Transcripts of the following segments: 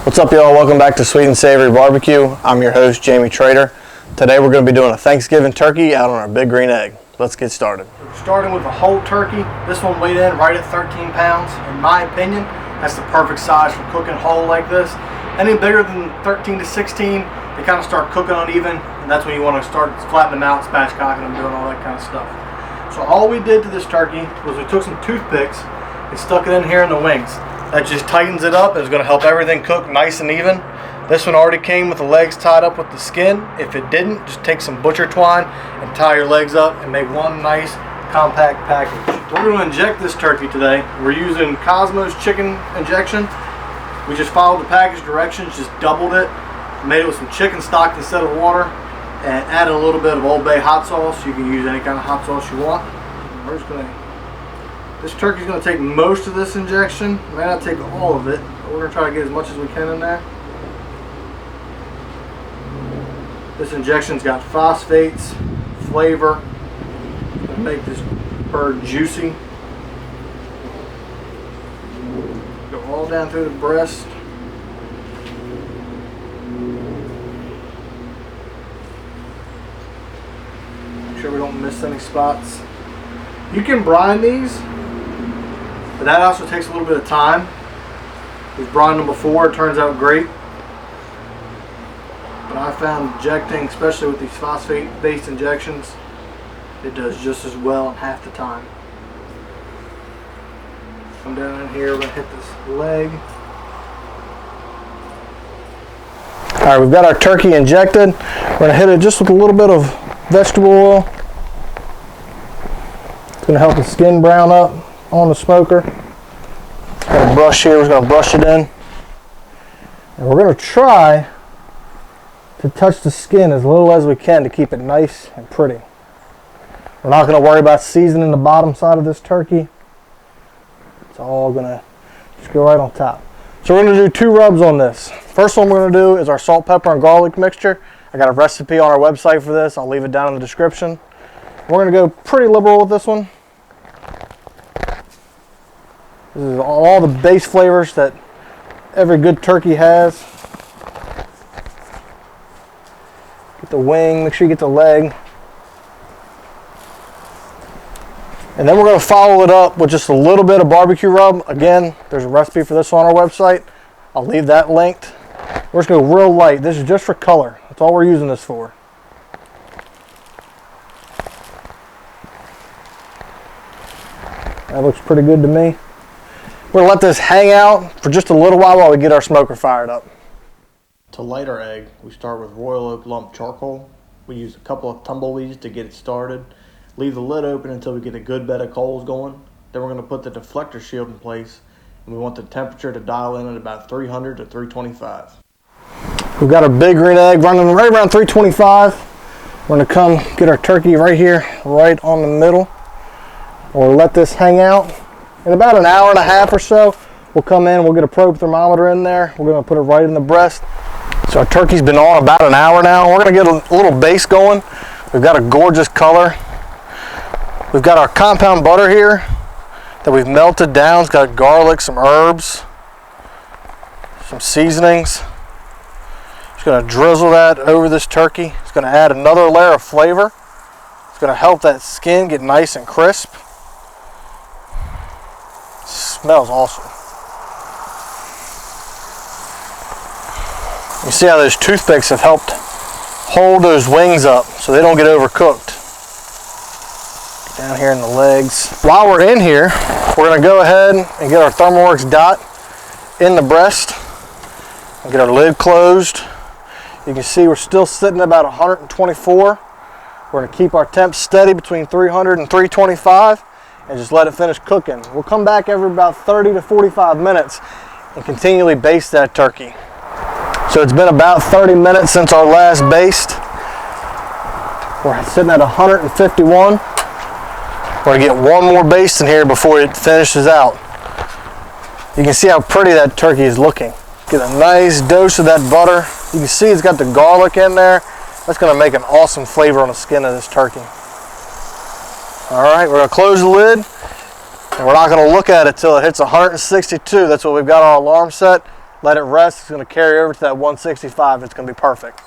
What's up, y'all? Welcome back to Sweet and Savory Barbecue. I'm your host, Jamie Trader. Today we're going to be doing a Thanksgiving turkey out on our big green egg. Let's get started. Starting with a whole turkey. This one weighed in right at 13 pounds. In my opinion, that's the perfect size for cooking whole like this. Any bigger than 13 to 16, they kind of start cooking uneven, and that's when you want to start flattening them out, spatchcocking them, doing all that kind of stuff. So all we did to this turkey was we took some toothpicks and stuck it in here in the wings. That just tightens it up and is going to help everything cook nice and even. This one already came with the legs tied up with the skin. If it didn't, just take some butcher twine and tie your legs up and make one nice compact package. We're going to inject this turkey today. We're using Kosmos Chicken Injection. We just followed the package directions, just doubled it, made it with some chicken stock instead of water, and added a little bit of Old Bay hot sauce. You can use any kind of hot sauce you want. We're just going to This turkey's going to take most of this injection. May not take all of it, but we're going to try to get as much as we can in there. This injection's got phosphates, flavor, to make this bird juicy. Go all down through the breast. Make sure we don't miss any spots. You can brine these, but that also takes a little bit of time. We've brined them before, it turns out great. But I found injecting, especially with these phosphate-based injections, it does just as well in half the time. Come down in here, we're going to hit this leg. Alright, we've got our turkey injected. We're going to hit it just with a little bit of vegetable oil. It's going to help the skin brown up on the smoker. Got a brush here, we're going to brush it in. And we're going to try to touch the skin as little as we can to keep it nice and pretty. We're not going to worry about seasoning the bottom side of this turkey. It's all going to just go right on top. So we're going to do 2 rubs on this. First one we're going to do is our salt, pepper, and garlic mixture. I got a recipe on our website for this. I'll leave it down in the description. We're going to go pretty liberal with this one. This is all the base flavors that every good turkey has. Get the wing, make sure you get the leg. And then we're going to follow it up with just a little bit of barbecue rub. Again, there's a recipe for this on our website. I'll leave that linked. We're just going to go real light. This is just for color. That's all we're using this for. That looks pretty good to me. We're going to let this hang out for just a little while we get our smoker fired up. To light our egg, we start with royal oak lump charcoal. We use a couple of tumbleweeds to get it started. Leave the lid open until we get a good bed of coals going. Then we're going to put the deflector shield in place, and we want the temperature to dial in at about 300 to 325. We've got our big green egg running right around 325. We're going to come get our turkey right here, right on the middle. We'll let this hang out. In about an hour and a half or so, we'll come in, we'll get a probe thermometer in there. We're going to put it right in the breast. So our turkey's been on about an hour now. We're going to get a little base going. We've got a gorgeous color. We've got our compound butter here that we've melted down. It's got garlic, some herbs, some seasonings. Just going to drizzle that over this turkey. It's going to add another layer of flavor. It's going to help that skin get nice and crisp. It smells awesome. You see how those toothpicks have helped hold those wings up so they don't get overcooked. Down here in the legs. While we're in here, we're going to go ahead and get our ThermoWorks dot in the breast and get our lid closed. You can see we're still sitting at about 124. We're going to keep our temps steady between 300 and 325 and just let it finish cooking. We'll come back every about 30 to 45 minutes and continually baste that turkey. So it's been about 30 minutes since our last baste. We're sitting at 151. We're going to get one more baste in here before it finishes out. You can see how pretty that turkey is looking. Get a nice dose of that butter. You can see it's got the garlic in there. That's going to make an awesome flavor on the skin of this turkey. All right, we're going to close the lid. And we're not going to look at it till it hits 162. That's what we've got our alarm set. Let it rest. It's going to carry over to that 165. It's going to be perfect.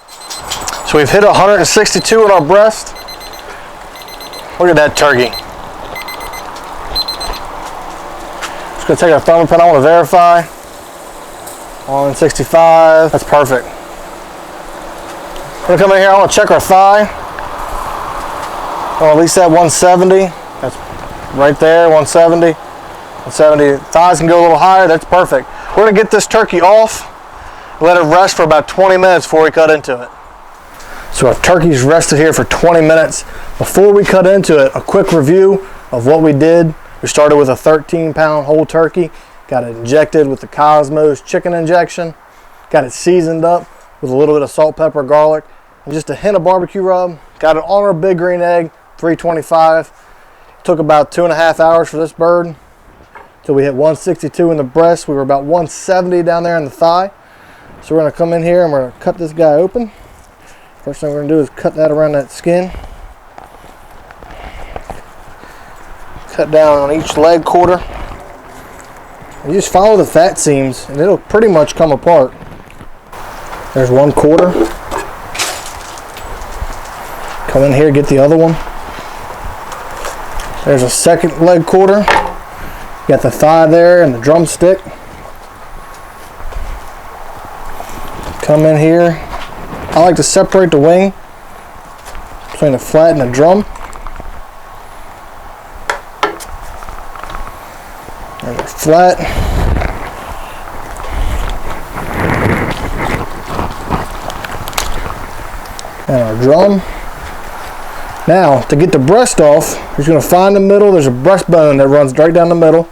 So we've hit 162 in our breast. Look at that turkey. Just going to take our thumbprint. I want to verify. 165. That's perfect. We're going to come in here. I want to check our thigh. Oh, at least that 170. That's right there, 170. 170. Thighs can go a little higher. That's perfect. We're going to get this turkey off, let it rest for about 20 minutes before we cut into it. So our turkey's rested here for 20 minutes. Before we cut into it, a quick review of what we did. We started with a 13-pound whole turkey, got it injected with the Kosmos Chicken Injection, got it seasoned up with a little bit of salt, pepper, garlic, and just a hint of barbecue rub. Got it on our big green egg, 325. Took about 2.5 hours for this bird till we hit 162 in the breast. We were about 170 down there in the thigh. So we're going to come in here and we're going to cut this guy open. First thing we're going to do is cut that around that skin. Cut down on each leg quarter. You just follow the fat seams and it'll pretty much come apart. There's one quarter. Come in here, get the other one. There's a second leg quarter. You got the thigh there and the drumstick. Come in here. I like to separate the wing between the flat and the drum. And the flat. And our drum. Now, to get the breast off, you're just going to find the middle. There's a breastbone that runs right down the middle.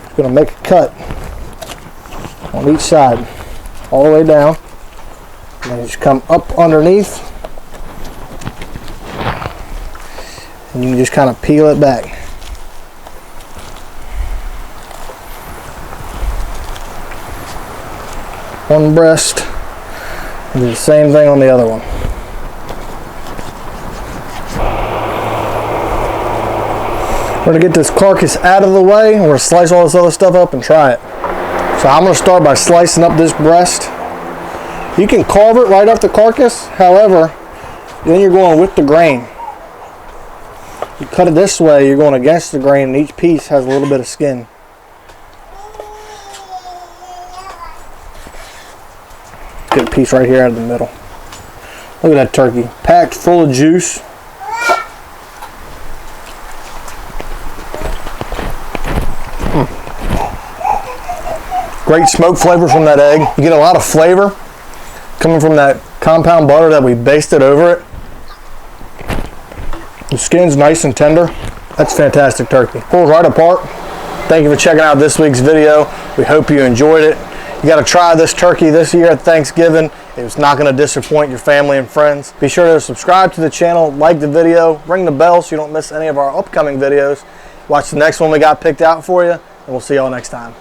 You're going to make a cut on each side, all the way down. And then you just come up underneath. And you can just kind of peel it back. One breast, and do the same thing on the other one. We're going to get this carcass out of the way. We're going to slice all this other stuff up and try it. So I'm going to start by slicing up this breast. You can carve it right off the carcass. However, then you're going with the grain. You cut it this way, you're going against the grain, and each piece has a little bit of skin. Get a piece right here out of the middle. Look at that turkey, packed full of juice. Great smoke flavor from that egg. You get a lot of flavor coming from that compound butter that we basted over it. The skin's nice and tender. That's fantastic turkey. Pulls right apart. Thank you for checking out this week's video. We hope you enjoyed it. You got to try this turkey this year at Thanksgiving. It's not going to disappoint your family and friends. Be sure to subscribe to the channel, like the video, ring the bell so you don't miss any of our upcoming videos. Watch the next one we got picked out for you, and we'll see y'all next time.